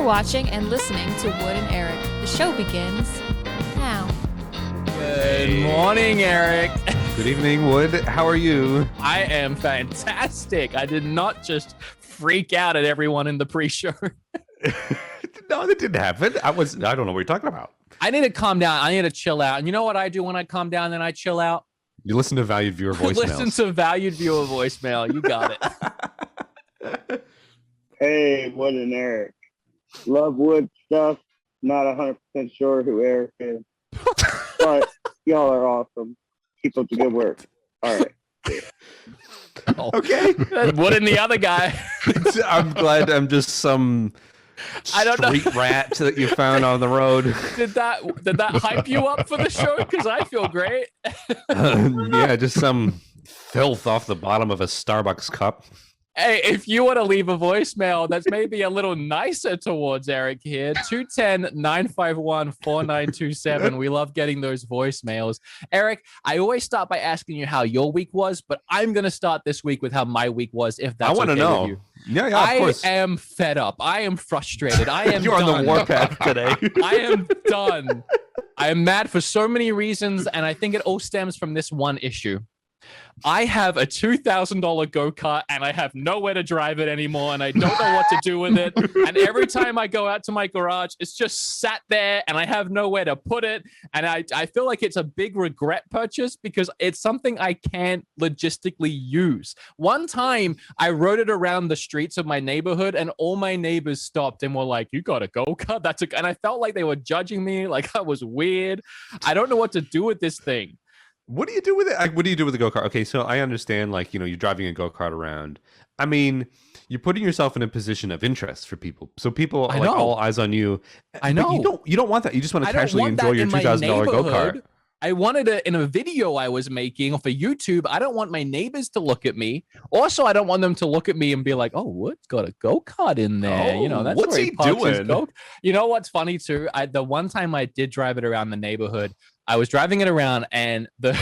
You're watching and listening to Wood and Erek. The show begins now. Good morning, Eric. Good evening, Wood. How are you? I am fantastic. I did not just freak out at everyone in the pre-show. No, that didn't happen. I don't know what you're talking about. I need to calm down. I need to chill out. And you know what I do when I calm down and I chill out? You listen to valued viewer voicemails. Listen to valued viewer voicemail. You got it. Hey, Wood and Erek. Love Wood stuff. Not 100% sure who Erek is. But y'all are awesome. Keep up the good work. All right. Okay. Wood and the other guy. I'm glad I'm just some street rat that you found on the road. Did that hype you up for the show? Because I feel great. Yeah, just some filth off the bottom of a Starbucks cup. Hey, if you want to leave a voicemail that's maybe a little nicer towards Eric here, 210-951-4927. We love getting those voicemails. Eric, I always start by asking you how your week was, but I'm going to start this week with how my week was, if that's okay with you. I want to know. Yeah, of course. I am fed up. I am frustrated. I am You're done. on the warpath today. I am done. I am mad for so many reasons, and I think it all stems from this one issue. I have a $2,000 go-kart and I have nowhere to drive it anymore and I don't know what to do with it. And every time I go out to my garage, it's just sat there and I have nowhere to put it. And I feel like it's a big regret purchase because it's something I can't logistically use. One time I rode it around the streets of my neighborhood and all my neighbors stopped and were like, "You got a go-kart? And I felt like they were judging me, like I was weird. I don't know what to do with this thing. What do you do with it? What do you do with the go-kart? Okay, so I understand, like, you're driving a go-kart around. I mean, you're putting yourself in a position of interest for people. So people are like all eyes on you. I know. But you don't want that. You just want to casually enjoy your $2,000 go-kart. I wanted it in a video I was making for YouTube. I don't want my neighbors to look at me. Also, I don't want them to look at me and be like, "Oh, Wood's got a go-kart in there." That's what's where he doing? You know what's funny too? The one time I did drive it around the neighborhood, I was driving it around and the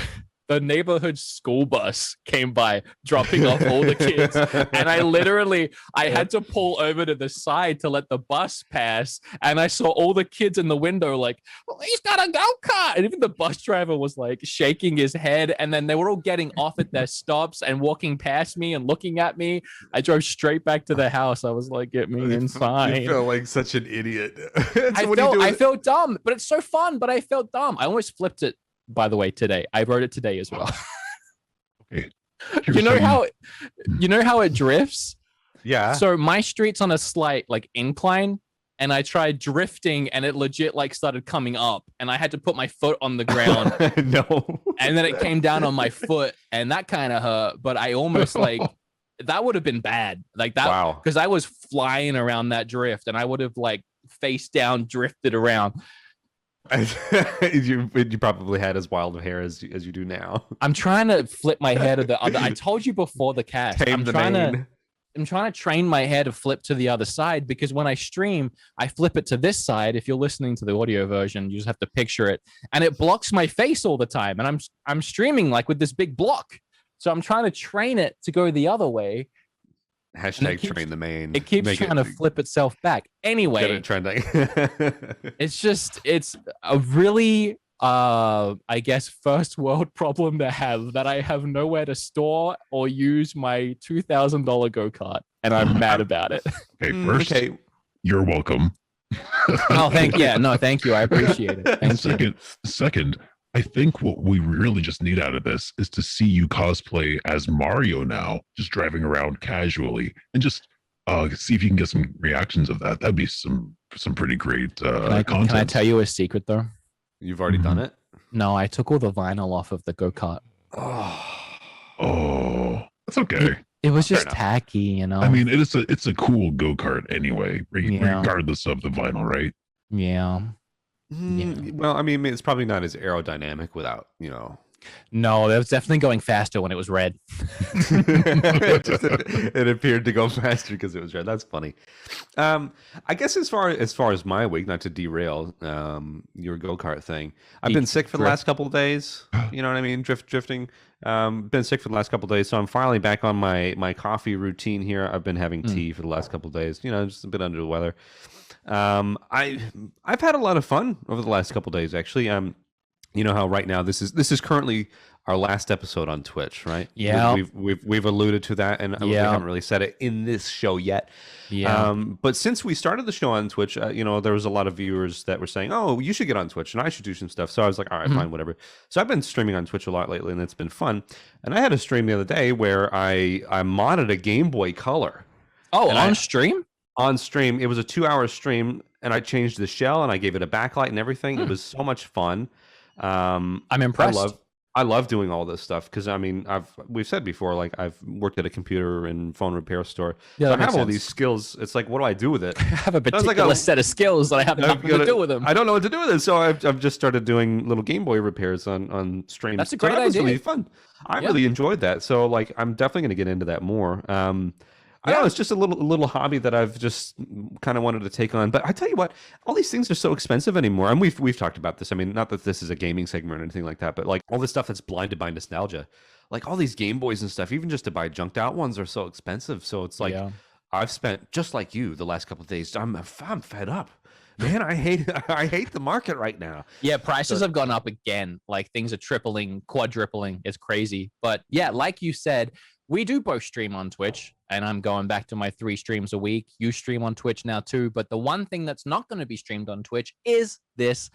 neighborhood school bus came by dropping off all the kids. And I had to pull over to the side to let the bus pass. And I saw all the kids in the window like, "Well, he's got a go-kart." And even the bus driver was like shaking his head. And then they were all getting off at their stops and walking past me and looking at me. I drove straight back to the house. I was like, "Get me inside." You feel like such an idiot. I felt dumb, but it's so fun, but I felt dumb. I almost flipped it. By the way, today I wrote it today as well. Okay. You know how it drifts? Yeah. So my street's on a slight like incline, and I tried drifting, and it legit like started coming up, and I had to put my foot on the ground. No. And then it came down on my foot, and that kind of hurt. But I almost that would have been bad, like that. Wow. Because I was flying around that drift, and I would have like face down drifted around. You probably had as wild of hair as you do now. I'm trying to flip my hair to the other. I told you before the cast. I'm trying to train my hair to flip to the other side because when I stream, I flip it to this side. If you're listening to the audio version, you just have to picture it, and it blocks my face all the time. And I'm streaming like with this big block, so I'm trying to train it to go the other way. Hashtag train the main. It keeps trying to flip itself back. Anyway, get it trending. it's a really I guess first world problem to have that I have nowhere to store or use my $2,000 go-kart, and I'm mad about it. Okay, first, you're welcome. Oh, thank you. I appreciate it. Thank you. Second, I think what we really just need out of this is to see you cosplay as Mario now, just driving around casually, and just see if you can get some reactions of that. That'd be some pretty great content. Can I tell you a secret though? You've already done it? No, I took all the vinyl off of the go-kart. Oh, that's okay. It was just tacky, I mean, it's a cool go-kart anyway, regardless of the vinyl, right? Yeah. Well, I mean, it's probably not as aerodynamic without, No, it was definitely going faster when it was red. It appeared to go faster because it was red. That's funny. I guess as far as my week, not to derail your go-kart thing, I've been sick for the last couple of days. You know what I mean? Drifting. Been sick for the last couple of days, so I'm finally back on my coffee routine here. I've been having tea for the last couple of days. You know, just a bit under the weather. I've had a lot of fun over the last couple of days, actually. You know how right now this is currently our last episode on Twitch, right? Yeah. We've alluded to that, and we haven't really said it in this show yet. Yeah. But since we started the show on Twitch, you know, there was a lot of viewers that were saying, "Oh, you should get on Twitch, and I should do some stuff." So I was like, "All right, fine, whatever." So I've been streaming on Twitch a lot lately, and it's been fun. And I had a stream the other day where I modded a Game Boy Color. Oh, on stream? On stream, it was a 2-hour stream, and I changed the shell and I gave it a backlight and everything. It was so much fun. I'm impressed. I love doing all this stuff because I mean we've said before, like I've worked at a computer and phone repair store. Yeah, so I have all these skills. It's like, what do I do with it? I have a particular set of skills that I have nothing to do with them. I don't know what to do with it, so I've just started doing little Game Boy repairs on streams. That's a great idea. It was really fun. I really enjoyed that. So like I'm definitely going to get into that more. I don't know, it's just a little hobby that I've just kind of wanted to take on. But I tell you what, all these things are so expensive anymore. And we've talked about this. I mean, not that this is a gaming segment or anything like that, but like all this stuff that's blinded by nostalgia, like all these Game Boys and stuff, even just to buy junked out ones are so expensive. So it's like I've spent, just like you, the last couple of days. I'm fed up. Man, I hate the market right now. Yeah, prices have gone up again. Like things are tripling, quadrupling. It's crazy. But yeah, like you said, we do both stream on Twitch, and I'm going back to my 3 streams a week. You stream on Twitch now too, but the one thing that's not going to be streamed on Twitch is this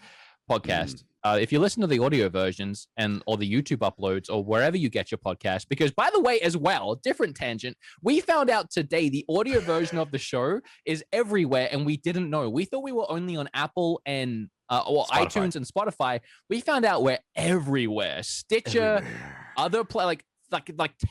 podcast. If you listen to the audio versions or the YouTube uploads or wherever you get your podcast, because by the way, as well, different tangent, we found out today the audio version of the show is everywhere, and we didn't know. We thought we were only on Apple and or iTunes and Spotify. We found out we're everywhere. Stitcher, other like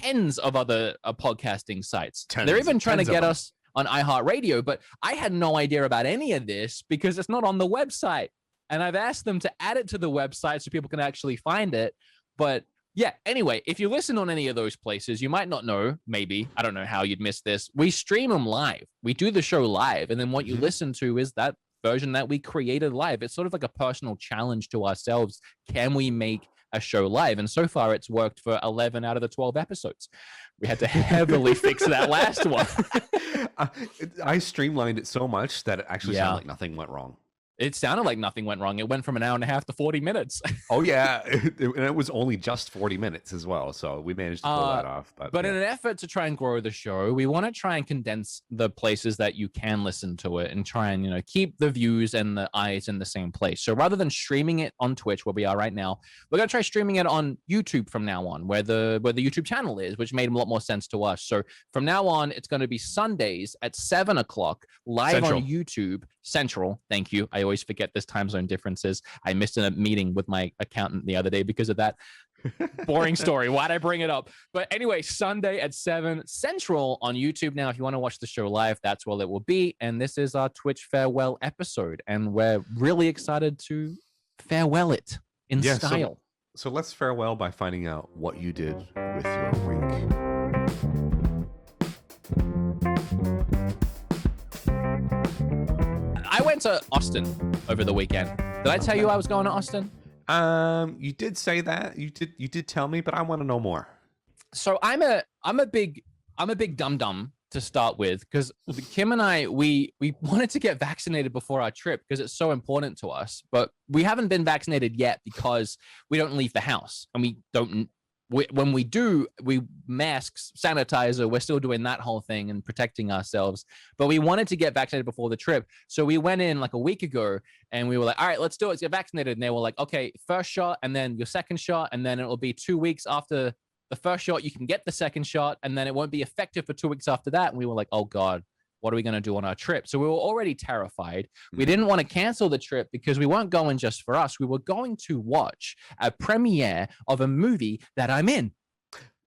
tens of other podcasting sites. They're even trying to get us on iHeartRadio, but I had no idea about any of this because it's not on the website. And I've asked them to add it to the website so people can actually find it. But yeah, anyway, if you listen on any of those places, you might not know, maybe, I don't know how you'd miss this. We stream them live. We do the show live. And then what you listen to is that version that we created live. It's sort of like a personal challenge to ourselves. Can we make a show live? And so far it's worked for 11 out of the 12 episodes. We had to heavily fix that last one. I streamlined it so much that it actually sounded like nothing went wrong. It sounded like nothing went wrong. It went from an hour and a half to 40 minutes. Oh, yeah. And it was only just 40 minutes as well. So we managed to pull that off. But in an effort to try and grow the show, we want to try and condense the places that you can listen to it and try and, keep the views and the eyes in the same place. So rather than streaming it on Twitch, where we are right now, we're going to try streaming it on YouTube from now on, where the YouTube channel is, which made a lot more sense to us. So from now on, it's going to be Sundays at 7 o'clock live on YouTube Central. Thank you. I always forget this time zone differences. I missed a meeting with my accountant the other day because of that. Boring story. Why'd I bring it up? But anyway, Sunday at 7 Central on YouTube. Now, if you want to watch the show live, that's where it will be. And this is our Twitch farewell episode. And we're really excited to farewell it in style. So let's farewell by finding out what you did with your week. I went to Austin over the weekend. Did I tell you I was going to Austin? You did say that. You did tell me, but I want to know more. So I'm a big dum-dum to start with, because Kim and I, we wanted to get vaccinated before our trip because it's so important to us, but we haven't been vaccinated yet because we don't leave the house, and when we do, we masks, sanitizer, we're still doing that whole thing and protecting ourselves. But we wanted to get vaccinated before the trip. So we went in like a week ago and we were like, all right, let's do it. Let's get vaccinated. And they were like, okay, first shot and then your second shot. And then it'll be 2 weeks after the first shot, you can get the second shot. And then it won't be effective for 2 weeks after that. And we were like, oh God, what are we going to do on our trip? So we were already terrified. We didn't want to cancel the trip because we weren't going just for us. We were going to watch a premiere of a movie that I'm in.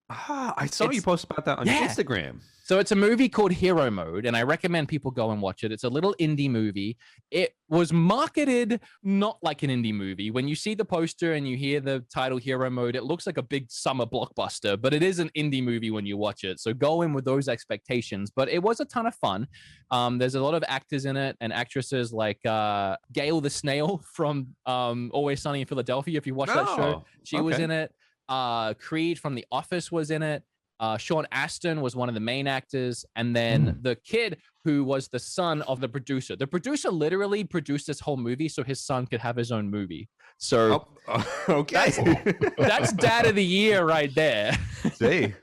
I saw you post about that on Instagram. So it's a movie called Hero Mode, and I recommend people go and watch it. It's a little indie movie. It was marketed not like an indie movie. When you see the poster and you hear the title Hero Mode, it looks like a big summer blockbuster, but it is an indie movie when you watch it. So go in with those expectations. But it was a ton of fun. There's a lot of actors in it and actresses like Gail the Snail from Always Sunny in Philadelphia. If you watch that show, she was in it. Creed from The Office was in it. Sean Astin was one of the main actors, and then the kid who was the son of the producer. The producer literally produced this whole movie so his son could have his own movie. So that's Dad of the Year right there. See.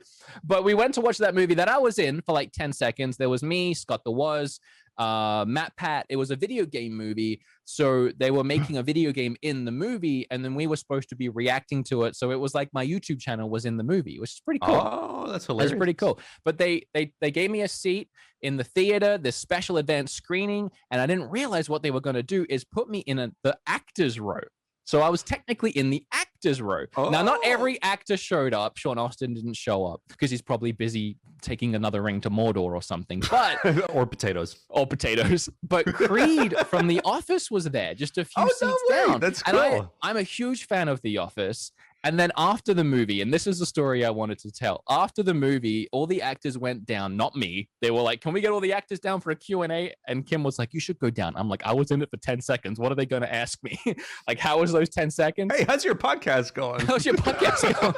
But we went to watch that movie that I was in for like 10 seconds. There was me, Scott the Was, Matt Pat. It was a video game movie. So they were making a video game in the movie, and then we were supposed to be reacting to it. So it was like my YouTube channel was in the movie, which is pretty cool. Oh, that's hilarious. That's pretty cool. But they gave me a seat in the theater, this special advanced screening, and I didn't realize what they were going to do is put me in the actor's row. So I was technically in the actor's row. Now, not every actor showed up. Sean Astin didn't show up because he's probably busy taking another ring to Mordor or something. But or potatoes. But Creed from The Office was there, just a few seats down. That's cool. And I'm a huge fan of The Office. And then after the movie, and this is the story I wanted to tell. After the movie, all the actors went down, not me. They were like, can we get all the actors down for a Q&A? And Kim was like, you should go down. I'm like, I was in it for 10 seconds. What are they going to ask me? Like, how was those 10 seconds? Hey, how's your podcast going? How's your podcast going?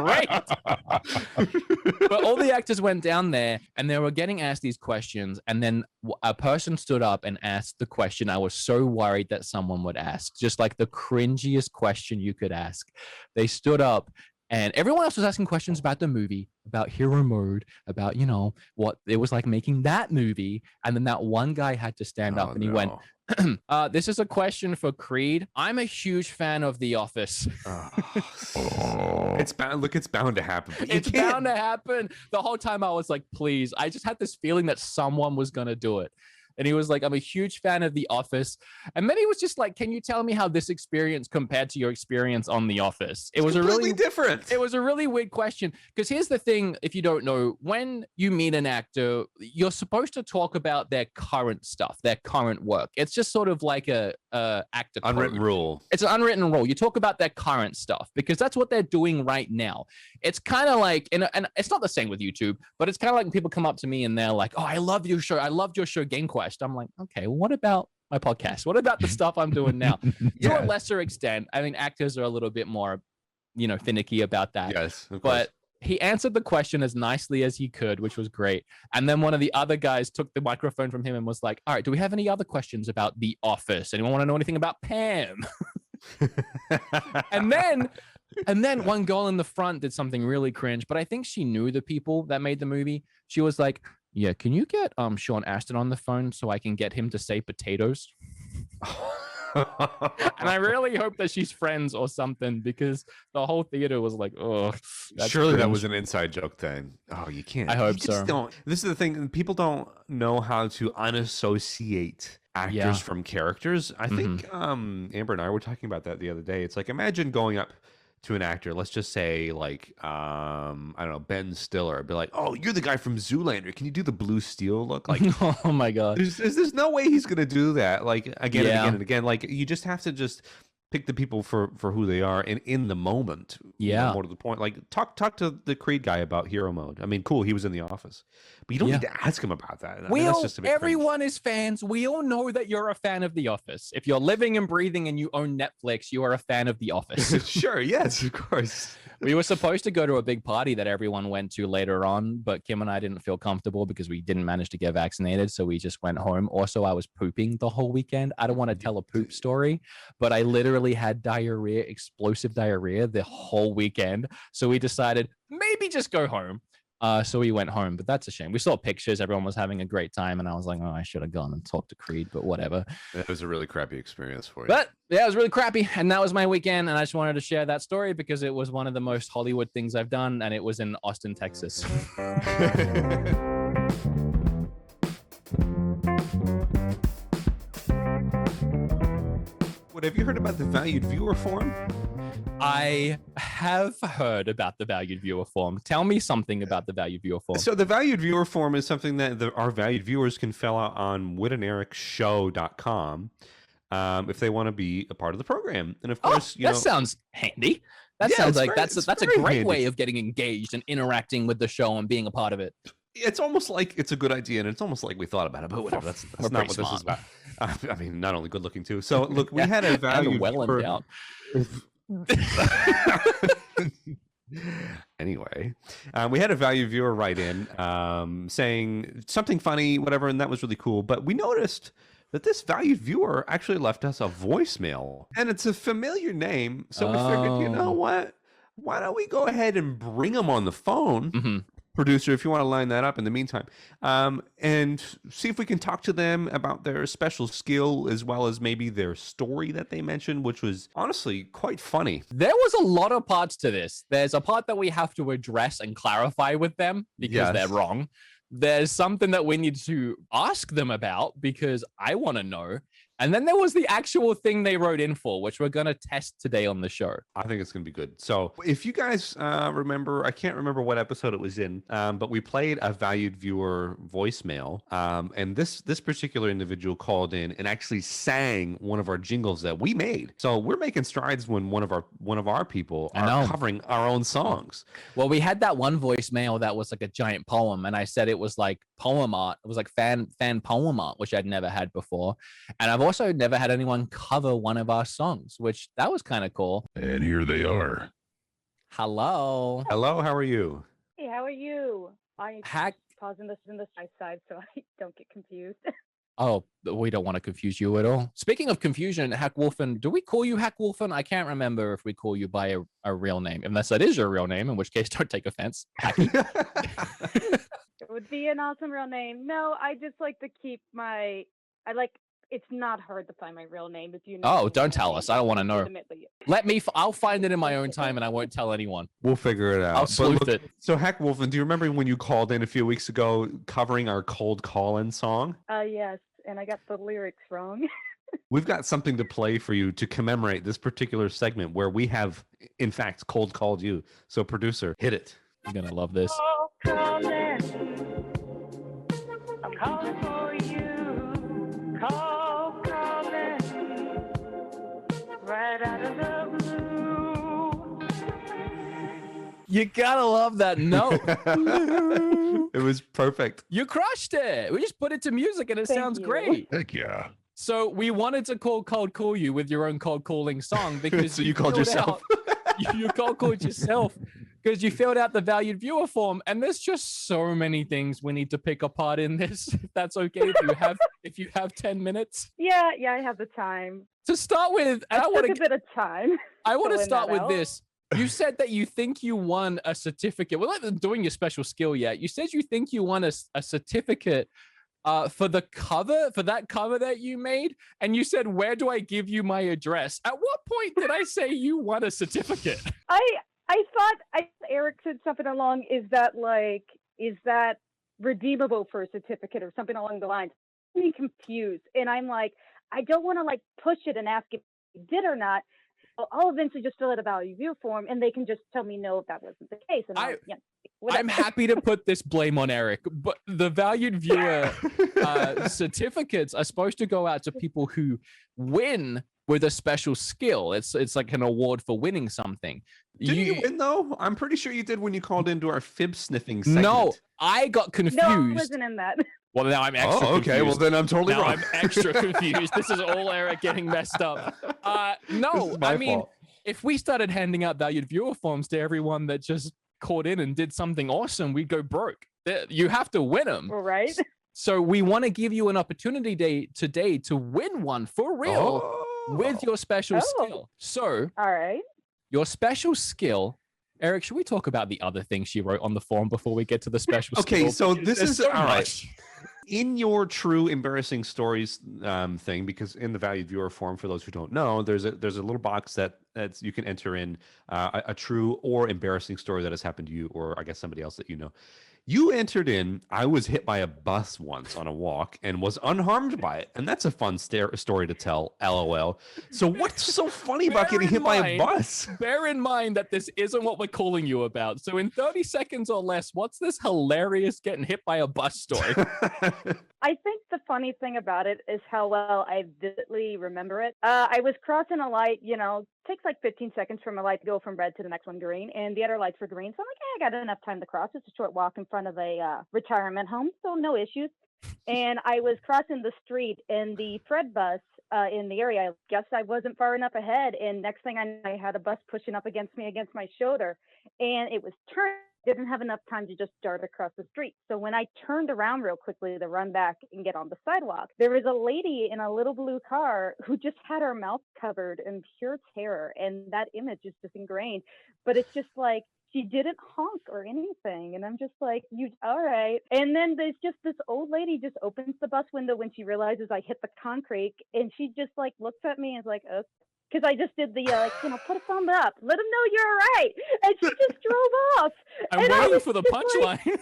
Great. But all the actors went down there and they were getting asked these questions. And then a person stood up and asked the question I was so worried that someone would ask, just like the cringiest question you could ask. They stood up and everyone else was asking questions about the movie, about Hero Mode, about, what it was like making that movie. And then that one guy had to stand up and he went, this is a question for Creed. I'm a huge fan of The Office. It's bound to happen. It's bound to happen. The whole time I was like, please. I just had this feeling that someone was going to do it. And he was like, I'm a huge fan of The Office. And then he was just like, can you tell me how this experience compared to your experience on The Office? It was completely different. It was a really weird question. Because here's the thing, if you don't know, when you meet an actor, you're supposed to talk about their current stuff, their current work. It's just sort of like a actor code. Unwritten rule. It's an unwritten rule. You talk about their current stuff because that's what they're doing right now. It's kind of like, and it's not the same with YouTube, but it's kind of like when people come up to me and they're like, oh, I love your show. I loved your show, Game Quest. I'm like, okay, well, what about my podcast? What about the stuff I'm doing now? To a lesser extent, I mean, actors are a little bit more, finicky about that. Yes, of course. But he answered the question as nicely as he could, which was great. And then one of the other guys took the microphone from him and was like, all right, do we have any other questions about The Office? Anyone want to know anything about Pam? And then one girl in the front did something really cringe, but I think she knew the people that made the movie. She was like, yeah, can you get Sean Astin on the phone so I can get him to say potatoes? And I really hope that she's friends or something because the whole theater was like, oh. Surely cringe. that was an inside joke then. Oh, you can't. I hope you just don't. This is the thing. People don't know how to unassociate actors from characters. I think Amber and I were talking about that the other day. It's like, imagine going up to an actor, let's just say like I don't know, Ben Stiller, be like, oh, you're the guy from Zoolander, can you do the blue steel look? Like, oh my god, there's no way he's gonna do that, like again and again and again. Like, you just have to just pick the people for who they are and in the moment. More to the point, like talk to the Creed guy about Hero Mode. I mean, cool, he was in The Office, but you don't need to ask him about that. That's just a bit everyone cringe. is fans. We all know that you're a fan of The Office. If you're living and breathing and you own Netflix, you are a fan of The Office. Sure, yes, of course. We were supposed to go to a big party that everyone went to later on, but Kim and I didn't feel comfortable because we didn't manage to get vaccinated, so we just went home. Also, I was pooping the whole weekend. I don't want to tell a poop story, but I literally had diarrhea, explosive diarrhea the whole weekend. So we decided maybe just go home. So we went home, but that's a shame. We saw pictures. Everyone was having a great time. And I was like, oh, I should have gone and talked to Creed, but whatever. It was a really crappy experience for you. But yeah, it was really crappy. And that was my weekend. And I just wanted to share that story because it was one of the most Hollywood things I've done. And it was in Austin, Texas. What, have you heard about the valued viewer forum? I have heard about the valued viewer form. Tell me something about the valued viewer form. So the valued viewer form is something that our valued viewers can fill out on woodanderekshow.com if they want to be a part of the program. And of course, that sounds handy. That Yeah, sounds it's like very- that's it's a very great handy. way of getting engaged and interacting with the show and being a part of it. It's almost like it's a good idea, and it's almost like we thought about it, but whatever. That's We're not pretty what this is smart. about. I mean, not only good looking too. So look, we had a And valued well viewer- endowed. Anyway, we had a value viewer write in saying something funny, whatever, and that was really cool. But we noticed that this valued viewer actually left us a voicemail, and it's a familiar name. So we figured, you know Oh. what? Why don't we go ahead and bring him on the phone? Mhm. Producer, if you want to line that up in the meantime, and see if we can talk to them about their special skill as well as maybe their story that they mentioned, which was honestly quite funny. There was a lot of parts to this. There's a part that we have to address and clarify with them because Yes. they're wrong. There's something that we need to ask them about because I want to know. And then there was the actual thing they wrote in for, which we're going to test today on the show. I think it's going to be good. So if you guys remember, I can't remember what episode it was in, but we played a valued viewer voicemail. And this particular individual called in and actually sang one of our jingles that we made. So we're making strides when one of our people I are know. covering our own songs. Well, we had that one voicemail that was like a giant poem, and I said it was like poem art. It was like fan poem art, which I'd never had before. And I've also never had anyone cover one of our songs, which that was kind of cool. And here they are. Hello. Hello, how are you? Hey, how are you? I Hack. pausing this in the side so I don't get confused. Oh, we don't want to confuse you at all. Speaking of confusion, Hack Wolfen, do we call you Hack Wolfen? I can't remember if we call you by a real name, unless that is your real name, in which case don't take offense. Hacky. It would be an awesome real name. No, I just like to keep it's not hard to find my real name if you know. Oh, my don't real tell name, us. I don't want to know. legitimately. I'll find it in my own time and I won't tell anyone. We'll figure it out. I'll But sleuth look, it. So Hack Wolfen, do you remember when you called in a few weeks ago covering our cold call-in song? Yes, and I got the lyrics wrong. We've got something to play for you to commemorate this particular segment where we have, in fact, cold called you. So, producer, hit it. You're going to love this. Oh, calling. I'm calling for you. Calling. Right out of the blue. You gotta love that note. It was perfect. You crushed it. We just put it to music and it Thank sounds you. great. Heck yeah. So we wanted to cold call you with your own cold calling song because So you called filled yourself. you cold called yourself because you filled out the valued viewer form, and there's just so many things we need to pick apart in this. If that's okay, if you have 10 minutes Yeah, I have the time. to start with, and I It want took a to bit of time. to filling start that with out. this. You said that you think you won a certificate. We're not doing your special skill yet. You said you think you won a certificate for that cover that you made, and you said, "Where do I give you my address?" At what point did I say you won a certificate? I thought Eric said something along, is that redeemable for a certificate or something along the lines? I'm confused, and I'm like, I don't want to push it and ask if he did or not. I'll eventually just fill out a value view form, and they can just tell me no if that wasn't the case. And whatever. I'm happy to put this blame on Eric, but the valued viewer certificates are supposed to go out to people who win with a special skill. It's like an award for winning something. Didn't you win, though? I'm pretty sure you did when you called into our fib sniffing segment. No, I got confused. No, I wasn't in that. Well, now I'm extra Oh, okay. Well, confused. then I'm totally Now wrong. I'm extra confused. This is all Eric getting messed up. This No, is my I mean, fault. if we started handing out valued viewer forms to everyone that just called in and did something awesome, we'd go broke. You have to win them. All right. So we want to give you an opportunity today to win one for real with your special Oh. skill. So All right. your special skill, Eric, should we talk about the other thing she wrote on the form before we get to the special skill? Okay, so Because this there's is so all right. much. In your true embarrassing stories thing, because in the valued viewer form, for those who don't know, there's a little box that That's you can enter in a true or embarrassing story that has happened to you, or I guess somebody else that you know. You entered in, I was hit by a bus once on a walk and was unharmed by it. And that's a fun story to tell, LOL. So what's so funny about getting hit by a bus? Bear in mind that this isn't what we're calling you about. So in 30 seconds or less, what's this hilarious getting hit by a bus story? I think the funny thing about it is how well I vividly remember it. I was crossing a light, takes like 15 seconds from a light to go from red to the next one green, and the other lights were green. So I'm like, I got enough time to cross. It's a short walk in front of a retirement home, so no issues. And I was crossing the street, and the Fred bus in the area, I guess I wasn't far enough ahead, and next thing I know, I had a bus pushing up against me, against my shoulder, and it was turning. Didn't have enough time to just dart across the street. So when I turned around real quickly to run back and get on the sidewalk, there was a lady in a little blue car who just had her mouth covered in pure terror. And that image is just ingrained. But it's just like, she didn't honk or anything. And I'm just like, all right. And then there's just this old lady just opens the bus window when she realizes I hit the concrete. And she just like looks at me and is like, okay. Because I just did the, put a thumb up, let them know you're all right. And she just drove off. I'm waiting for the punchline.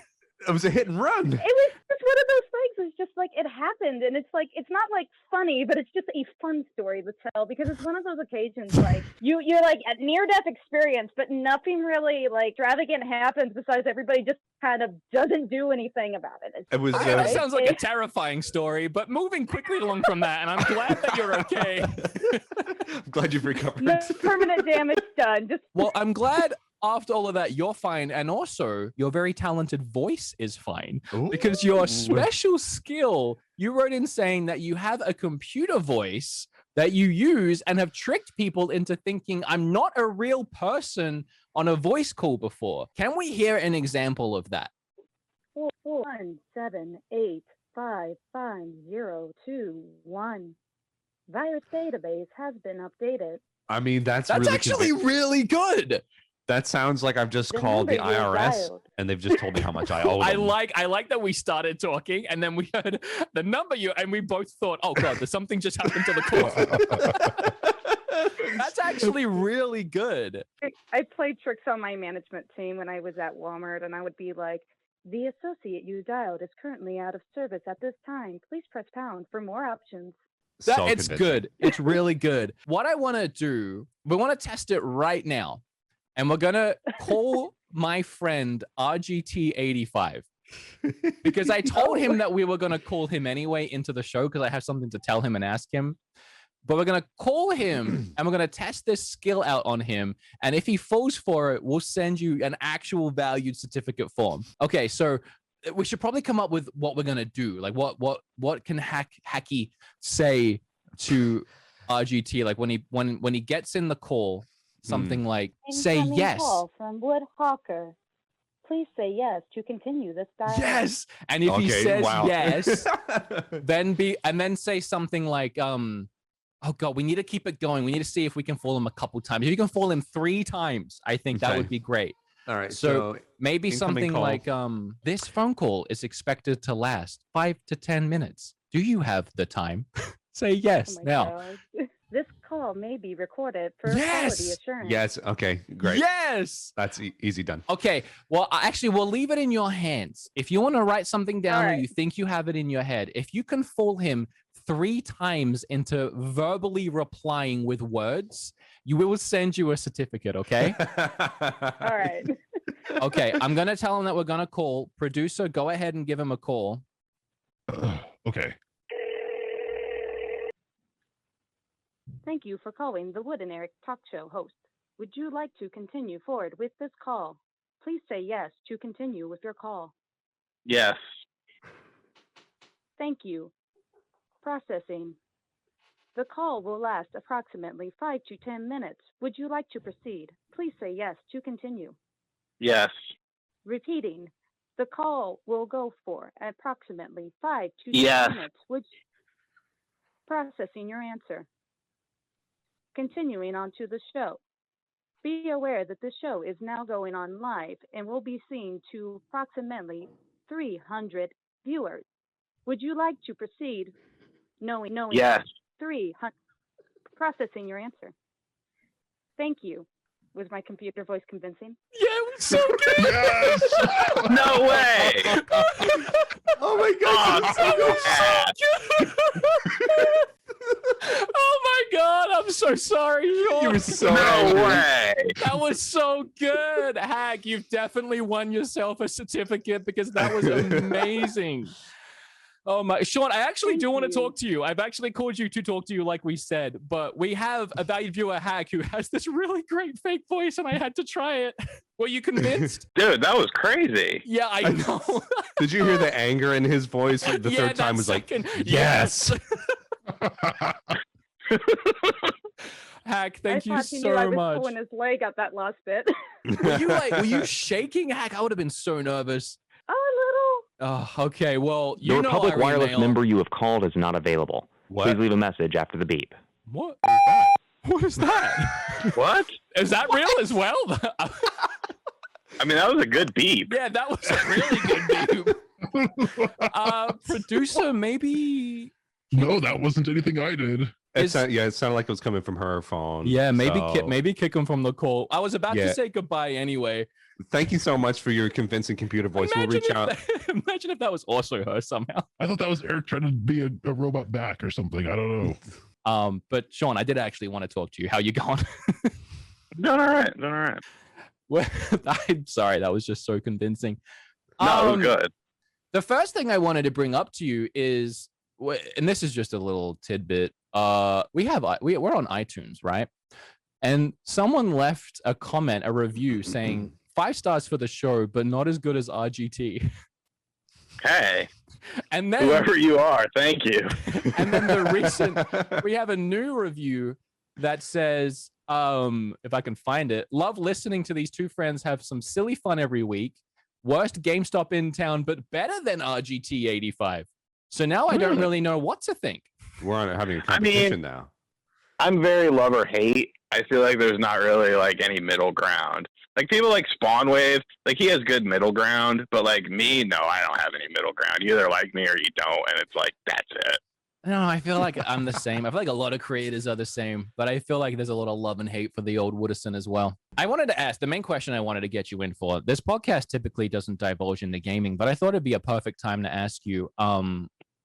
It was a hit and run. It was just one of those things. It's just like, it happened. And it's like, it's not like funny, but it's just a fun story to tell, because it's one of those occasions, like, you're like at near-death experience, but nothing really like extravagant happens besides everybody just kind of doesn't do anything about it. It was. That sounds like a terrifying story, but moving quickly along from that, and I'm glad that you're okay. I'm glad you've recovered. No permanent damage done. Well, I'm glad after all of that, you're fine. And also, your very talented voice is fine. Ooh. Because your special skill, you wrote in saying that you have a computer voice that you use and have tricked people into thinking I'm not a real person on a voice call before. Can we hear an example of that? 178555021. Virus database has been updated. I mean, that's actually really good. That sounds like I've just The called the number you IRS dialed. and they've just told me how much I owe them. I like that we started talking and then we heard the number and we both thought, oh god, there's something just happened to the call. That's actually really good. I played tricks on my management team when I was at Walmart, and I would be like, the associate you dialed is currently out of service at this time. Please press pound for more options. It's good. It's really good. What I want to do, we want to test it right now. And we're going to call my friend RGT85 because I told him that we were going to call him anyway into the show because I have something to tell him and ask him. But we're going to call him and we're going to test this skill out on him. And if he falls for it, we'll send you an actual valued certificate form. Okay, so we should probably come up with what we're going to do. Like what can Hacky say to RGT? Like when he gets in the call, something like, say Incoming yes. Call from Wood Hawker. Please say yes to continue this dialogue. Yes. And if he says yes, then say something like, oh God, we need to keep it going. We need to see if we can fool him a couple times. If you can fool him 3 times, I think that would be great. All right. So maybe something call. like, this phone call is expected to last 5 to 10 minutes. Do you have the time? Say yes now. God. This call may be recorded for quality assurance. Yes. Okay. Great. Yes. That's easy done. Okay. Well, actually, we'll leave it in your hands. If you want to write something down or you think you have it in your head, if you can fool him 3 times into verbally replying with words, we will send you a certificate. Okay. All right. Okay. I'm going to tell him that we're going to call. Producer, go ahead and give him a call. Okay. Thank you for calling the Wood and Erek talk show host. Would you like to continue forward with this call? Please say yes to continue with your call. Yes. Thank you. Processing. The call will last approximately 5 to 10 minutes. Would you like to proceed? Please say yes to continue. Yes. Repeating. The call will go for approximately 5 to 10 Yes. minutes. Processing your answer. Continuing on to the show. Be aware that this show is now going on live and will be seen to approximately 300 viewers. Would you like to proceed knowing Yes. 300? Processing your answer. Thank you. Was my computer voice convincing? Yeah, it was so good. Yes. No way. Oh my god! Oh my god, I'm so sorry, Sean. You were so No angry. way. That was so good. Hack, you've definitely won yourself a certificate because that was amazing. Oh my, Sean, I actually do want to talk to you. I've actually called you to talk to you like we said, but we have a valued viewer, Hack, who has this really great fake voice and I had to try it. Were you convinced? Dude, that was crazy. Yeah, I know. Did you hear the anger in his voice? The Yeah, third time that was like, second- yes. Hack, thank I you thought he knew I so was much. pulling his leg at that last bit. Were you shaking, Hack? I would have been so nervous. A little. Oh, okay. Well, The you know Republic our wireless email. number you have called is not available. What? Please leave a message after the beep. What is that? What is that? What? Is that real as well? I mean, that was a good beep. Yeah, that was a really good beep. Producer, maybe. No, that wasn't anything I did. It sounded like it was coming from her phone. Yeah, maybe so- maybe kick him from the call. I was about Yeah. to say goodbye anyway. Thank you so much for your convincing computer voice. We'll reach out. Imagine if that was also her somehow. I thought that was Eric trying to be a robot back or something. I don't know. But Sean, I did actually want to talk to you. How you going? Doing all right. Doing all right. Well, I'm sorry, that was just so convincing. No, it was good. The first thing I wanted to bring up to you is, and this is just a little tidbit. We're on iTunes, right? And someone left a comment, a review saying 5 stars for the show, but not as good as RGT. Hey, And then whoever you are, thank you. and then we have a new review that says, if I can find it, love listening to these two friends have some silly fun every week. Worst GameStop in town, but better than RGT 85. So now I don't really know what to think. We're on having a I mean- competition now. I'm very love or hate. I feel like there's not really like any middle ground. Like people like Spawn Wave, like he has good middle ground, but like me, no, I don't have any middle ground. You either like me or you don't, and it's like that's it. No, I feel like I'm the same. I feel like a lot of creators are the same, but I feel like there's a lot of love and hate for the old Wooderson as well. I wanted to ask, the main question I wanted to get you in for, this podcast typically doesn't divulge into gaming, but I thought it'd be a perfect time to ask you,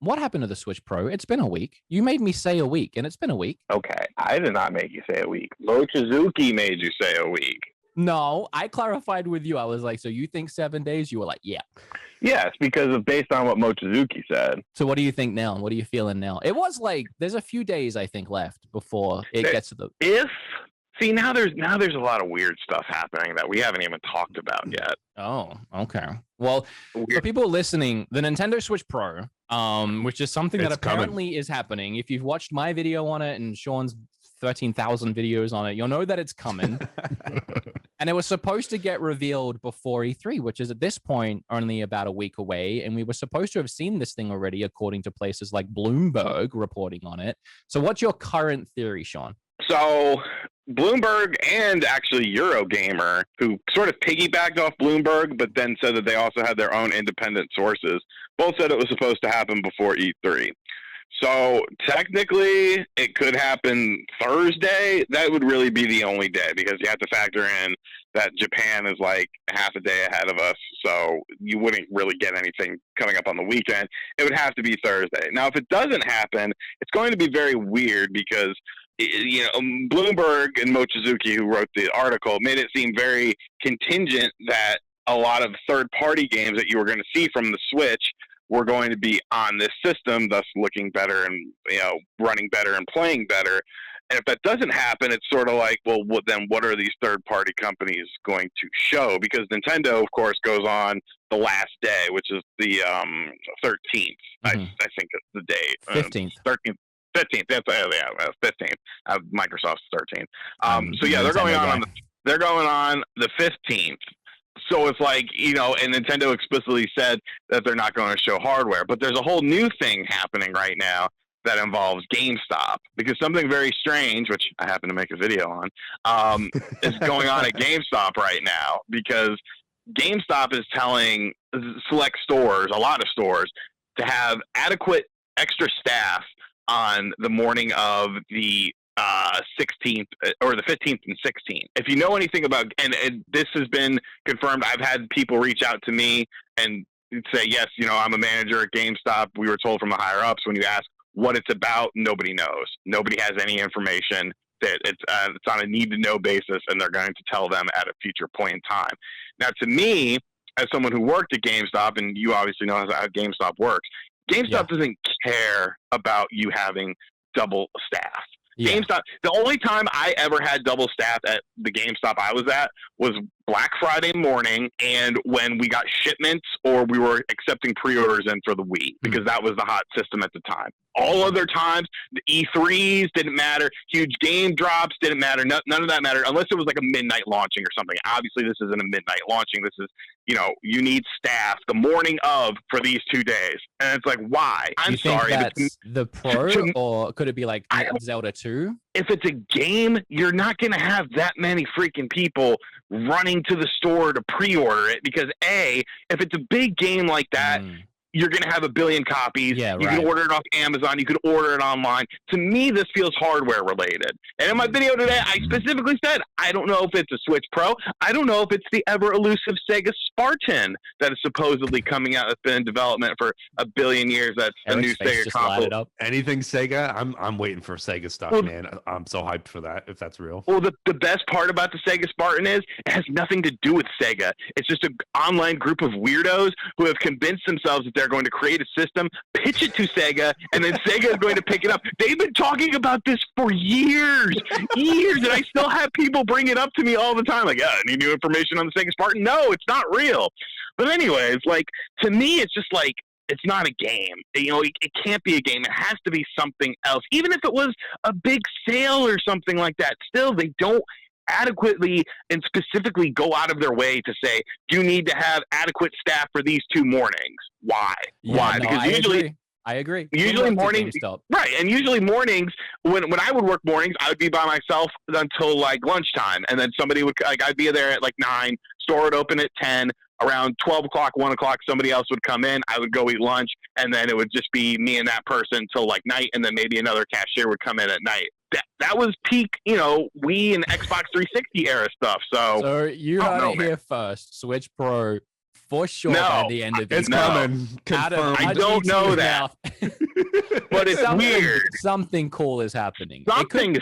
what happened to the Switch Pro? It's been a week. You made me say a week, and it's been a week. Okay, I did not make you say a week. Mochizuki made you say a week. No, I clarified with you. I was like, so you think 7 days? You were like, yeah. Yes, because of based on what Mochizuki said. So what do you think now? What are you feeling now? It was like, there's a few days, I think, left before it gets to the... See, now there's a lot of weird stuff happening that we haven't even talked about yet. Oh, okay. Well, for Weird. people listening, the Nintendo Switch Pro, which is something that It's coming. apparently is happening. If you've watched my video on it and Sean's 13,000 videos on it, you'll know that it's coming. And it was supposed to get revealed before E3, which is at this point only about a week away. And we were supposed to have seen this thing already, according to places like Bloomberg reporting on it. So what's your current theory, Sean? So Bloomberg and actually Eurogamer, who sort of piggybacked off Bloomberg, but then said that they also had their own independent sources, both said it was supposed to happen before E3. So technically, it could happen Thursday. That would really be the only day because you have to factor in that Japan is like half a day ahead of us. So you wouldn't really get anything coming up on the weekend. It would have to be Thursday. Now, if it doesn't happen, it's going to be very weird because Bloomberg and Mochizuki, who wrote the article, made it seem very contingent that a lot of third-party games that you were going to see from the Switch were going to be on this system, thus looking better and running better and playing better. And if that doesn't happen, it's sort of like, well, then what are these third-party companies going to show? Because Nintendo, of course, goes on the last day, which is the 13th. I think it's the date. 15th. 13th. 15th. That's 15th. Microsoft's 13th. So yeah, they're going on the 15th. So it's like, and Nintendo explicitly said that they're not going to show hardware. But there's a whole new thing happening right now that involves GameStop, because something very strange, which I happen to make a video on, is going on at GameStop right now, because GameStop is telling select stores, a lot of stores, to have adequate extra staff on the morning of the 16th or the 15th and 16th. If you know anything about, and this has been confirmed, I've had people reach out to me and say, yes, I'm a manager at GameStop. We were told from the higher ups, when you ask what it's about, nobody knows. Nobody has any information. That it's on a need to know basis, and they're going to tell them at a future point in time. Now, to me, as someone who worked at GameStop, and you obviously know how GameStop works, GameStop doesn't care about you having double staff. Yeah. GameStop, the only time I ever had double staff at the GameStop I was at was Black Friday morning, and when we got shipments or we were accepting pre-orders in for the Wii, because that was the hot system at the time. All other times, the E3s didn't matter, huge game drops didn't matter, none of that mattered, unless it was like a midnight launching or something. Obviously, this isn't a midnight launching. This is, you need staff the morning of for these 2 days. And it's like, why? I'm sorry. That's the Pro, or could it be like Zelda 2? If it's a game, you're not going to have that many freaking people running to the store to pre-order it, because if it's a big game like that, you're going to have a billion copies. Yeah, you can order it off Amazon. You could order it online. To me, this feels hardware related. And in my video today, I specifically said, I don't know if it's a Switch Pro. I don't know if it's the ever elusive Sega Spartan that is supposedly coming out. That's been in development for a billion years. That's the new Sega console. Anything Sega, I'm waiting for Sega stuff, man. I'm so hyped for that, if that's real. Well, the best part about the Sega Spartan is it has nothing to do with Sega. It's just an online group of weirdos who have convinced themselves that they're going to create a system, pitch it to Sega, and then Sega is going to pick it up. They've been talking about this for years, and I still have people bring it up to me all the time. Like, any new information on the Sega Spartan? No, it's not real. But anyways, like, to me, it's just like, it's not a game. It can't be a game. It has to be something else. Even if it was a big sale or something like that, still, they don't adequately and specifically go out of their way to say, you need to have adequate staff for these 2 mornings. Why? Why? Because I agree. Usually mornings, right? And usually mornings, when I would work mornings, I would be by myself until like lunchtime, and then somebody would I'd be there at like 9. Store would open at 10. Around 12 o'clock, 1 o'clock, somebody else would come in. I would go eat lunch, and then it would just be me and that person till like night, and then maybe another cashier would come in at night. That was peak, Wii and Xbox 360 era stuff. So you heard it here first. Switch Pro for sure by the end of the year. It's coming. I don't know that. But it's weird. Something cool is happening. Something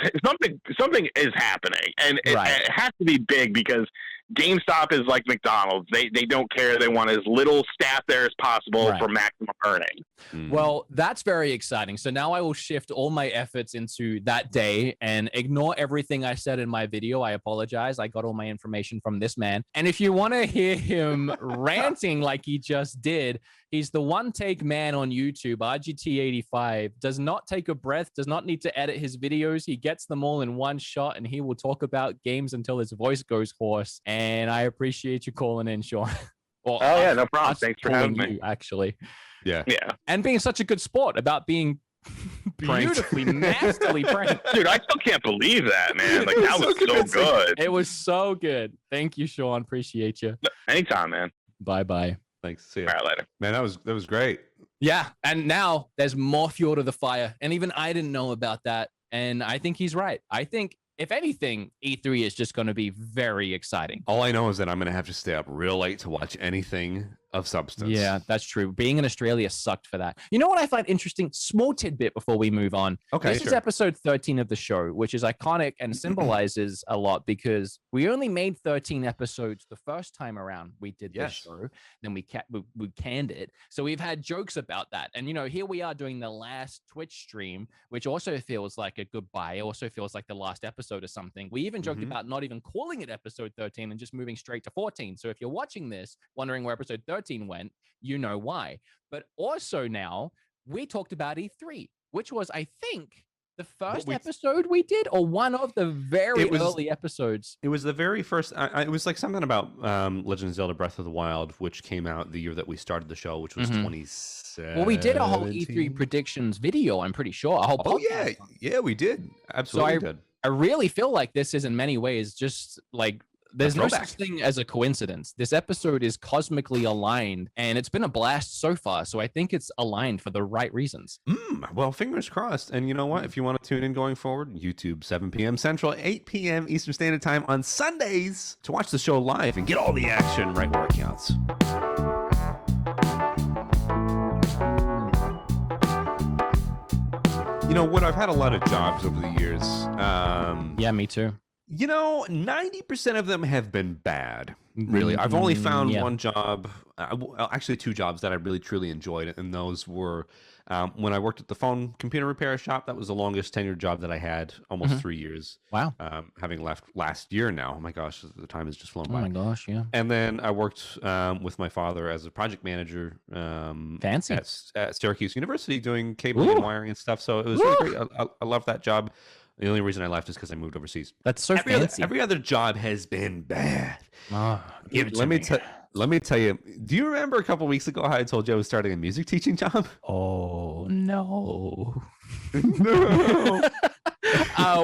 is happening, and it has to be big, because GameStop is like McDonald's. They don't care. They want as little staff there as possible for maximum earning. Well, that's very exciting. So now I will shift all my efforts into that day and ignore everything I said in my video. I apologize. I got all my information from this man. And if you want to hear him ranting like he just did, he's the one-take man on YouTube, RGT85, does not take a breath, does not need to edit his videos. He gets them all in one shot, and he will talk about games until his voice goes hoarse. And I appreciate you calling in, Sean. Well, no problem. Thanks for having me. Actually. Yeah. And being such a good sport about being beautifully, nastily pranked. Dude, I still can't believe that, man. Like, that was so good. It was so good. Thank you, Sean. Appreciate you. Anytime, man. Bye-bye. Thanks. See you. All right, later. Man, that was great. Yeah, and now there's more fuel to the fire. And even I didn't know about that. And I think he's right. I think, if anything, E3 is just going to be very exciting. All I know is that I'm going to have to stay up real late to watch anything of substance. Yeah, that's true. Being in Australia sucked for that. You know what I find interesting? Small tidbit before we move on. Okay, This is episode 13 of the show, which is iconic and symbolizes a lot, because we only made 13 episodes the first time around we did this show. Then we canned it. So we've had jokes about that. And, here we are doing the last Twitch stream, which also feels like a goodbye. It also feels like the last episode or something. We even joked about not even calling it episode 13 and just moving straight to 14. So if you're watching this, wondering where episode 13 went, you know why. But also now, we talked about E3, which was, I think, the first episode we did, or one of the very early episodes. It was the very first. It was like something about Legend of Zelda Breath of the Wild, which came out the year that we started the show, which was 2017. Well, we did a whole E3 predictions video, I'm pretty sure. A whole yeah, we did. Absolutely did. I really feel like this is in many ways just like there's no throwback. such thing as a coincidence. This episode is cosmically aligned, and it's been a blast so far. So I think it's aligned for the right reasons. Well, fingers crossed. And you know what? If you want to tune in going forward, YouTube, 7 p.m. Central, 8 p.m. Eastern Standard Time on Sundays to watch the show live and get all the action right where it counts. You know, Wood, I've had a lot of jobs over the years. Yeah, me too. 90% of them have been bad. Really, I've only found Yeah. one job, actually 2 jobs that I really truly enjoyed, and those were when I worked at the phone computer repair shop. That was the longest tenured job that I had, almost 3 years. Wow. Having left last year now. Oh my gosh, the time has just flown Oh by. my gosh, yeah. And then I worked with my father as a project manager Fancy. at Syracuse University doing cabling and wiring and stuff. So it was really great. I loved that job. The only reason I left is because I moved overseas. That's so fancy. Every other job has been bad. Give it to Let me. let me tell you. Do you remember a couple weeks ago how I told you I was starting a music teaching job? Oh no. No.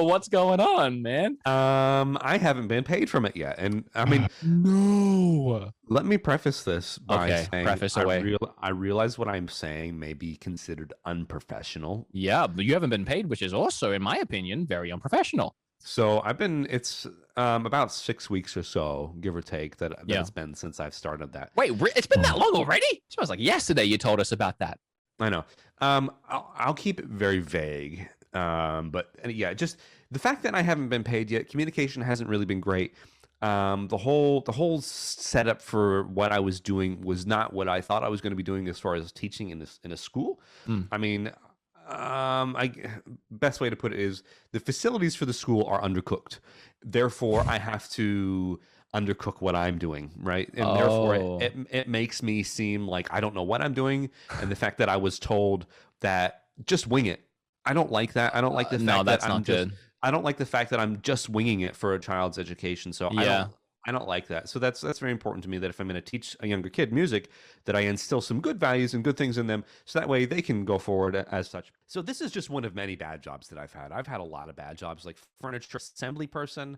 What's going on, man? I haven't been paid from it yet, and I mean, No. let me preface this by Okay, saying preface away. I realize what I'm saying may be considered unprofessional. Yeah, but you haven't been paid, which is also, in my opinion, very unprofessional. So it's about 6 weeks or so, give or take, that Yeah. it's been since I've started that. Wait, it's been that long already? It smells like yesterday you told us about that. I know. I'll keep it very vague. But yeah, just the fact that I haven't been paid yet, communication hasn't really been great. The whole setup for what I was doing was not what I thought I was going to be doing as far as teaching in a school. I mean, best way to put it is the facilities for the school are undercooked. Therefore, I have to undercook what I'm doing, right? And therefore, it makes me seem like I don't know what I'm doing. And the fact that I was told that just wing it. I don't like that. I don't like the fact that I'm just. I don't like the fact that I'm just winging it for a child's education. So I don't like that. So that's very important to me, that if I'm going to teach a younger kid music, that I instill some good values and good things in them, so that way they can go forward as such. So this is just one of many bad jobs that I've had. I've had a lot of bad jobs, like furniture assembly person,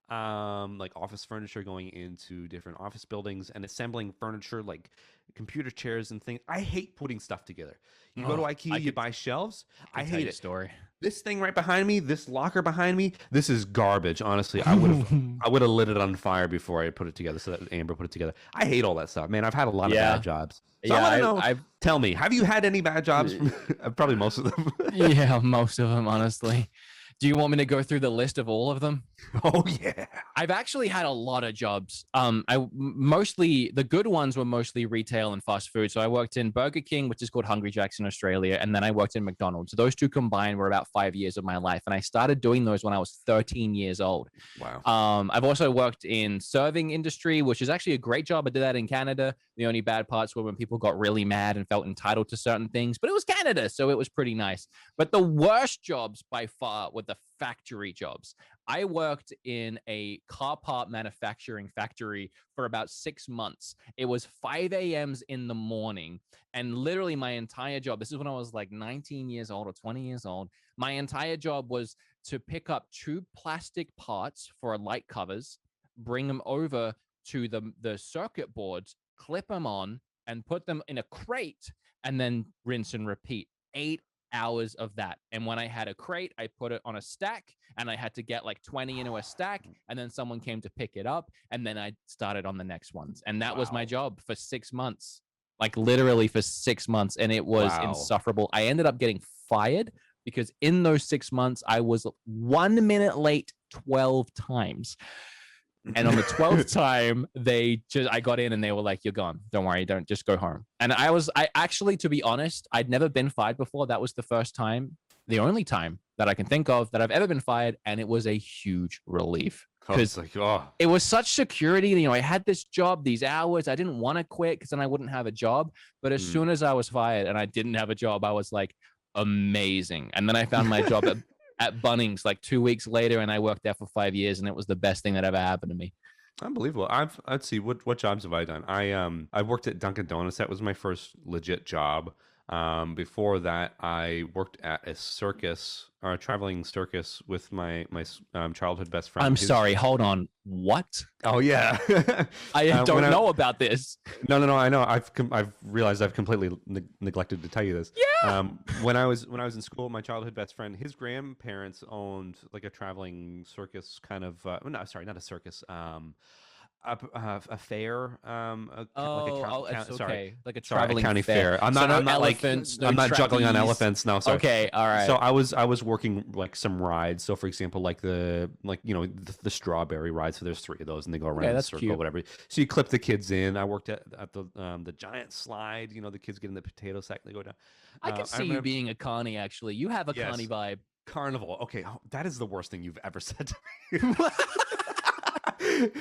like office furniture, going into different office buildings and assembling furniture like computer chairs and things. I hate putting stuff together. You go to IKEA, you buy shelves. I hate it. Story. This thing right behind me, this locker behind me, this is garbage. Honestly, I would have lit it on fire before I put it together, so that Amber put it together. I hate all that stuff, man. I've had a lot of bad jobs. So I want to know. Tell me, have you had any bad jobs? Probably most of them. Yeah, most of them, honestly. Do you want me to go through the list of all of them? Oh yeah. I've actually had a lot of jobs. The good ones were mostly retail and fast food. So I worked in Burger King, which is called Hungry Jack's in Australia, and then I worked in McDonald's. Those two combined were about 5 years of my life, and I started doing those when I was 13 years old. Wow. I've also worked in serving industry, which is actually a great job. I did that in Canada. The only bad parts were when people got really mad and felt entitled to certain things, but it was Canada, so it was pretty nice. But the worst jobs by far were the factory jobs. I worked in a car part manufacturing factory for about 6 months. It was 5 a.m.s in the morning. And literally my entire job, this is when I was like 19 years old or 20 years old. My entire job was to pick up 2 plastic parts for light covers, bring them over to the circuit boards, clip them on, and put them in a crate, and then rinse and repeat. 8 hours of that. And when I had a crate, I put it on a stack, and I had to get like 20 into a stack, and then someone came to pick it up, and then I started on the next ones. And that was my job for 6 months, like literally for 6 months. And it was insufferable. I ended up getting fired because in those 6 months, I was 1 minute late 12 times. And on the 12th time, I got in and they were like, "You're gone. Don't worry. Don't, just go home." And I actually, to be honest, I'd never been fired before. That was the first time, the only time that I can think of that I've ever been fired. And it was a huge relief because it was such security. You know, I had this job, these hours. I didn't want to quit because then I wouldn't have a job. But as soon as I was fired and I didn't have a job, I was like, amazing. And then I found my job at Bunnings like 2 weeks later, and I worked there for 5 years, and it was the best thing that ever happened to me. Unbelievable. Let's see, what jobs have I done? I worked at Dunkin' Donuts. That was my first legit job. Before that, I worked at a circus or a traveling circus with my childhood best friend. I'm sorry. Hold on. What? Oh yeah, I don't know about this. No. I know. I've realized I've completely neglected to tell you this. Yeah. When I was in school, my childhood best friend, his grandparents owned like a traveling circus kind of. No, sorry, not a circus. A fair. It's sorry. okay. Like a Sorry, a traveling county fair. I'm not elephants, no I'm not juggling on trapeze. elephants. No, sorry. Okay, all right. So I was working like some rides. So for example, like the the strawberry ride. So there's 3 of those, and they go around in a that's circle, cute. whatever. So you clip the kids in. I worked at the giant slide. The kids get in the potato sack. And they go down. I can see you being a carny. Actually, you have a Yes. carny vibe. Carnival. Okay, that is the worst thing you've ever said to me.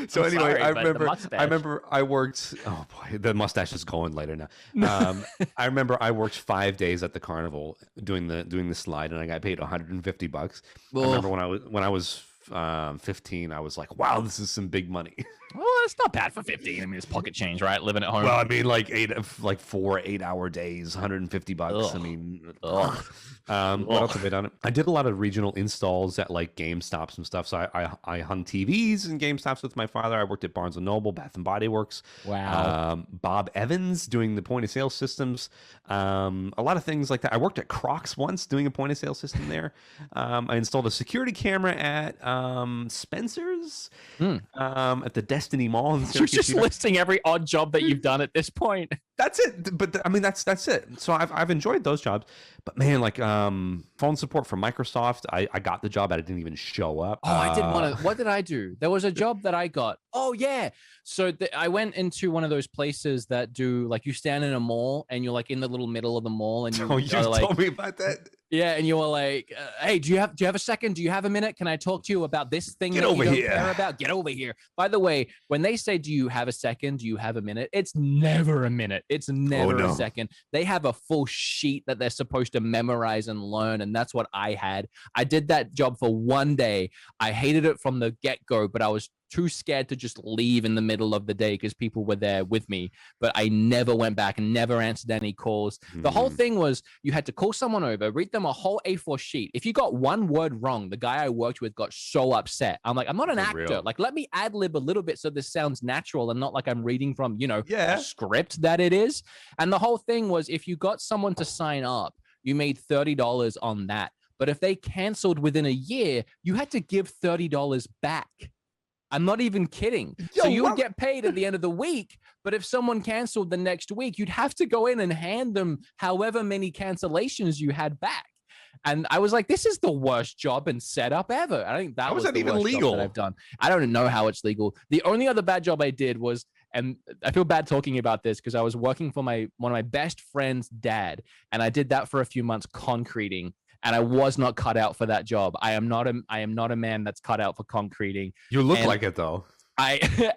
So I'm anyway, sorry, I but the remember I worked. Oh boy, the mustache is going later now. I remember I worked 5 days at the carnival doing the slide, and I got paid $150. I remember when I was 15, I was like, wow, this is some big money. Well, it's not bad for 15. I mean, it's pocket change, right? Living at home. Well, I mean, like 4 8-hour days, $150. Ugh. I mean, Ugh. what else have I done? I did a lot of regional installs at like GameStops and stuff. So I hung TVs in GameStops with my father. I worked at Barnes and Noble, Bath and Body Works. Wow. Bob Evans doing the point of sale systems. A lot of things like that. I worked at Crocs once doing a point of sale system there. I installed a security camera at Spencer's at the Destiny Mall. In You're Syracuse, just listing every odd job that you've done at this point. That's it. But I mean, that's it. So I've enjoyed those jobs. But man, like phone support for Microsoft, I got the job. I didn't even show up. Oh, I did want to. What did I do? There was a job that I got. Oh yeah. So I went into one of those places that do like you stand in a mall and you're like in the little middle of the mall and you like, told me about that. Yeah, and you were like, "Hey, do you have a second? Do you have a minute? Can I talk to you about this thing Get that over you don't here. care about? Get over here." By the way, when they say, "Do you have a second? Do you have a minute?" It's never a minute. It's never a second. They have a full sheet that they're supposed to memorize and learn, and that's what I had. I did that job for 1 day. I hated it from the get-go, but I was too scared to just leave in the middle of the day because people were there with me. But I never went back and never answered any calls. The whole thing was you had to call someone over, read them a whole A4 sheet. If you got one word wrong, the guy I worked with got so upset. I'm like, I'm not an actor. real. Like, let me ad lib a little bit so this sounds natural and not like I'm reading from, Yeah. a script that it is. And the whole thing was if you got someone to sign up, you made $30 on that. But if they canceled within a year, you had to give $30 back. I'm not even kidding. So you would get paid at the end of the week, but if someone canceled the next week, you'd have to go in and hand them however many cancellations you had back. And I was like, this is the worst job and setup ever. I think that How was is that the even worst legal? job that I've done. I don't know how it's legal. The only other bad job I did was, and I feel bad talking about this because I was working for one of my best friend's dad, and I did that for a few months concreting. And I was not cut out for that job. I am not a man that's cut out for concreting. You look like it though.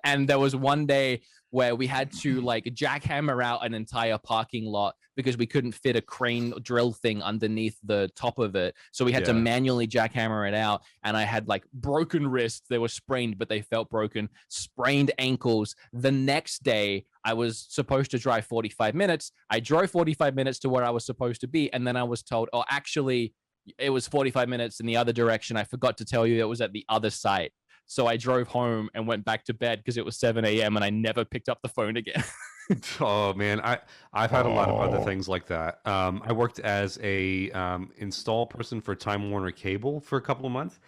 And there was one day where we had to like jackhammer out an entire parking lot because we couldn't fit a crane drill thing underneath the top of it. So we had to manually jackhammer it out. And I had like broken wrists. They were sprained, but they felt broken, sprained ankles. The next day, I was supposed to drive 45 minutes. I drove 45 minutes to where I was supposed to be. And then I was told, oh, actually, it was 45 minutes in the other direction. I forgot to tell you it was at the other site. So I drove home and went back to bed because it was 7 a.m. and I never picked up the phone again. Oh man, I've had a lot of other things like that. I worked as a install person for Time Warner Cable for a couple of months.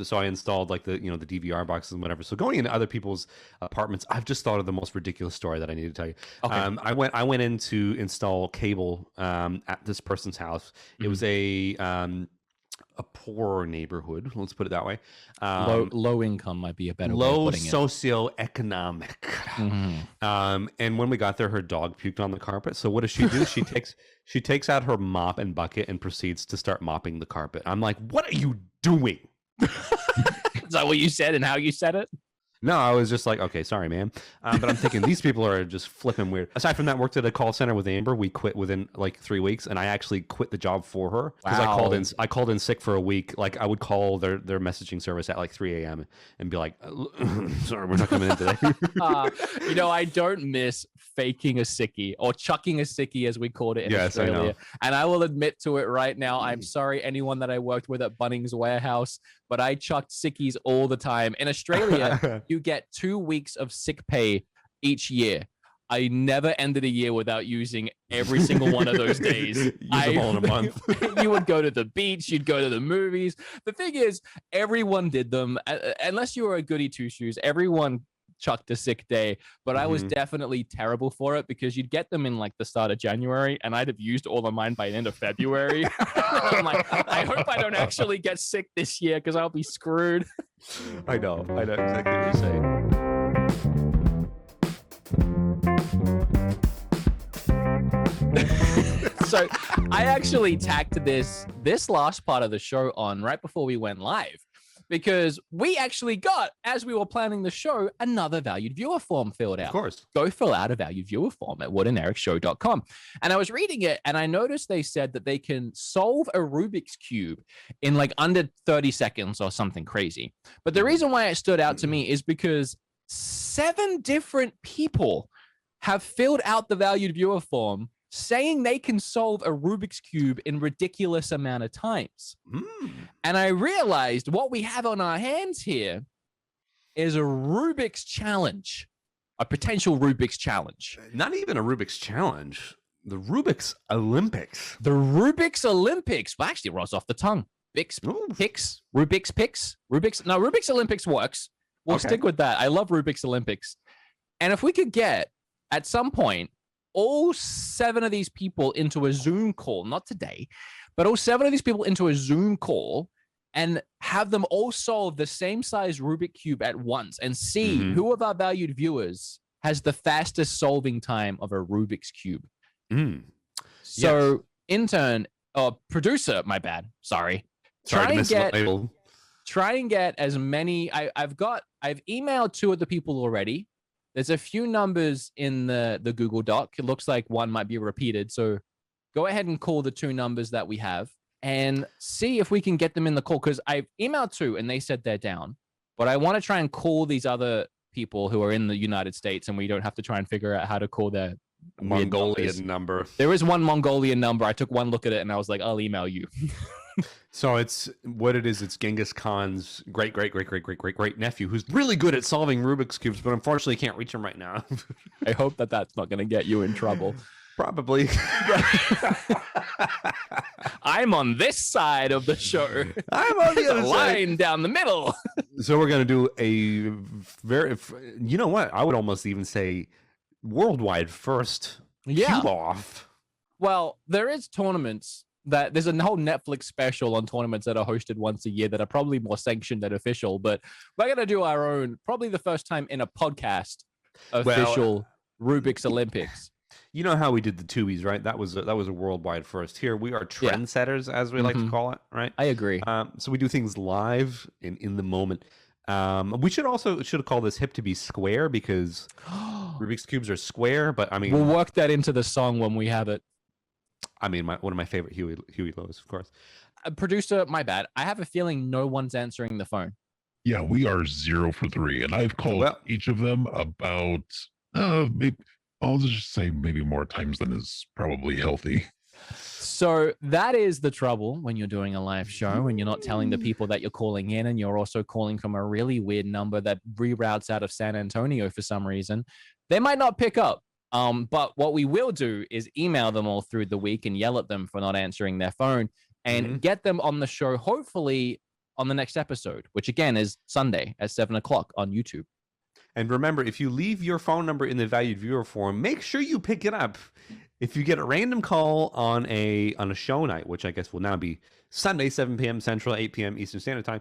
So I installed like the the DVR boxes and whatever. So going into other people's apartments, I've just thought of the most ridiculous story that I need to tell you. Okay. I went in to install cable at this person's house. It was a poor neighborhood, let's put it that way. Low income might be a better way Low of putting it. socioeconomic. And when we got there, her dog puked on the carpet. So what does she do? She takes out her mop and bucket and proceeds to start mopping the carpet. I'm like, what are you doing? Is that what you said and how you said it? No, I was just like, okay, sorry, man. But I'm thinking these people are just flipping weird. Aside from that, worked at a call center with Amber. We quit within like 3 weeks, and I actually quit the job for her because Wow. I called in sick for a week. Like I would call their messaging service at like 3 a.m. and be like, sorry, we're not coming in today. I don't miss faking a sickie or chucking a sickie, as we called it in Yes, I know. Australia. And I will admit to it right now. I'm sorry, anyone that I worked with at Bunnings Warehouse, but I chucked sickies all the time. In Australia, you get 2 weeks of sick pay each year. I never ended a year without using every single one of those days. Use them all in a month. You would go to the beach, you'd go to the movies. The thing is, everyone did them. Unless you were a goody two shoes, everyone chucked a sick day, but I was definitely terrible for it because you'd get them in like the start of January and I'd have used all of mine by the end of February. I'm like, I hope I don't actually get sick this year because I'll be screwed. I know exactly what you're saying. So I actually tacked this last part of the show on right before we went live because we actually got, as we were planning the show, another valued viewer form filled out. Of course. Go fill out a valued viewer form at woodenerekshow.com. And I was reading it and I noticed they said that they can solve a Rubik's Cube in like under 30 seconds or something crazy. But the reason why it stood out to me is because 7 different people have filled out the valued viewer form saying they can solve a Rubik's Cube in ridiculous amount of times. And I realized what we have on our hands here is a Rubik's challenge, a potential Rubik's challenge. Not even a Rubik's challenge. The Rubik's Olympics. The Rubik's Olympics. Well, actually, it rolls off the tongue. Rubik's Olympics works. We'll stick with that. I love Rubik's Olympics. And if we could get, at some point, all 7 of these people into a Zoom call, not today, but all 7 of these people into a Zoom call and have them all solve the same size Rubik Cube at once and see who of our valued viewers has the fastest solving time of a Rubik's Cube. So, producer, my bad. Sorry. Try and get as many. I've emailed 2 of the people already. There's a few numbers in the Google Doc. It looks like one might be repeated. So go ahead and call the 2 numbers that we have and see if we can get them in the call. Because I've emailed 2 and they said they're down. But I want to try and call these other people who are in the United States and we don't have to try and figure out how to call their Mongolian number. There is one Mongolian number. I took one look at it and I was like, I'll email you. So it's what it is. It's Genghis Khan's great nephew who's really good at solving Rubik's Cubes, but unfortunately can't reach him right now. I hope that that's not going to get you in trouble. Probably. I'm on this side of the show. I'm on the other line side. down the middle. So we're going to do a very, you know what? I would almost even say worldwide first cube off. Well, there is tournaments that there's a whole Netflix special on tournaments that are hosted once a year that are probably more sanctioned than official, but we're going to do our own, probably the first time in a podcast, official Rubik's Olympics. You know how we did the Tubies, right? That was a worldwide first. Here we are trendsetters, as we like to call it, right? I agree. So we do things live in the moment. We should have called this hip to be square because Rubik's Cubes are square, but I mean... We'll work that into the song when we have it. I mean, one of my favorite Huey Lows, of course. Producer, my bad. I have a feeling no one's answering the phone. Yeah, we are 0 for 3, and I've called each of them about, maybe, I'll just say maybe more times than is probably healthy. So that is the trouble when you're doing a live show and you're not telling the people that you're calling in, and you're also calling from a really weird number that reroutes out of San Antonio for some reason. They might not pick up. But what we will do is email them all through the week and yell at them for not answering their phone and get them on the show, hopefully on the next episode, which again is Sunday at 7:00 on YouTube. And remember, if you leave your phone number in the valued viewer form, make sure you pick it up. If you get a random call on a show night, which I guess will now be Sunday, 7 p.m. Central, 8 p.m. Eastern Standard Time.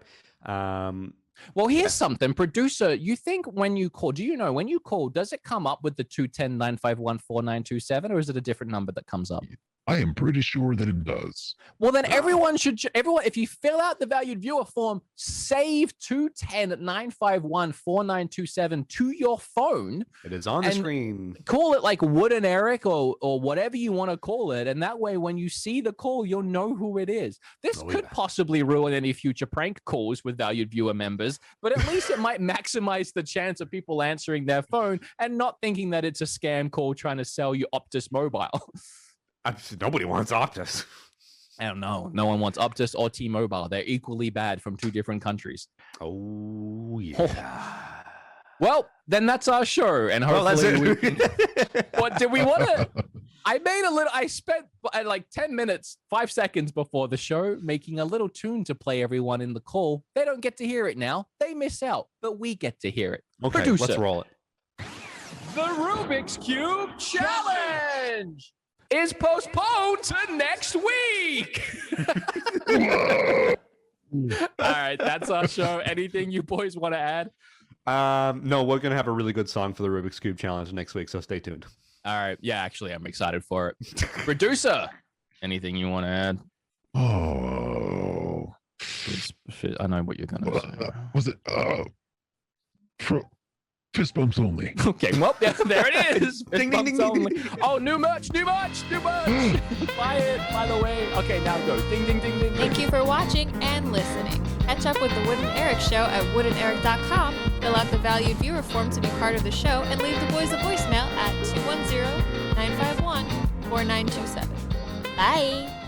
Well, here's something, producer. You think when you call, when you call, does it come up with the 210-951-4927, or is it a different number that comes up? I am pretty sure that it does. Well, then everyone, if you fill out the valued viewer form, save 210-951-4927 to your phone. It is on the And screen. Call it like Wood and Eric or whatever you want to call it. And that way, when you see the call, you'll know who it is. This could possibly ruin any future prank calls with valued viewer members, but at least it might maximize the chance of people answering their phone and not thinking that it's a scam call trying to sell you Optus Mobile. Nobody wants Optus. I don't know. No one wants Optus or T-Mobile. They're equally bad from two different countries. Oh, yeah. Well, then that's our show. And hopefully What did we want to... I spent like 10 minutes, 5 seconds before the show making a little tune to play everyone in the call. They don't get to hear it now. They miss out, but we get to hear it. Okay, Producer, let's roll it. The Rubik's Cube Challenge is postponed to next week. All right, that's our show. Anything you boys want to add? No, we're going to have a really good song for the Rubik's Cube Challenge next week, so stay tuned. All right. Yeah, actually, I'm excited for it. Producer, anything you want to add? Oh. I know what you're going to say. Was it fist bumps only? Okay, well, yeah, there it is. Ding, ding, ding, ding, ding. Oh, new merch. Buy it, by the way. Okay, now go. Ding, ding, ding, ding. Thank you for watching and listening. Catch up with the Wood and Eric Show at woodanderek.com. Fill out the valued viewer form to be part of the show and leave the boys a voicemail at 210-951-4927. Bye.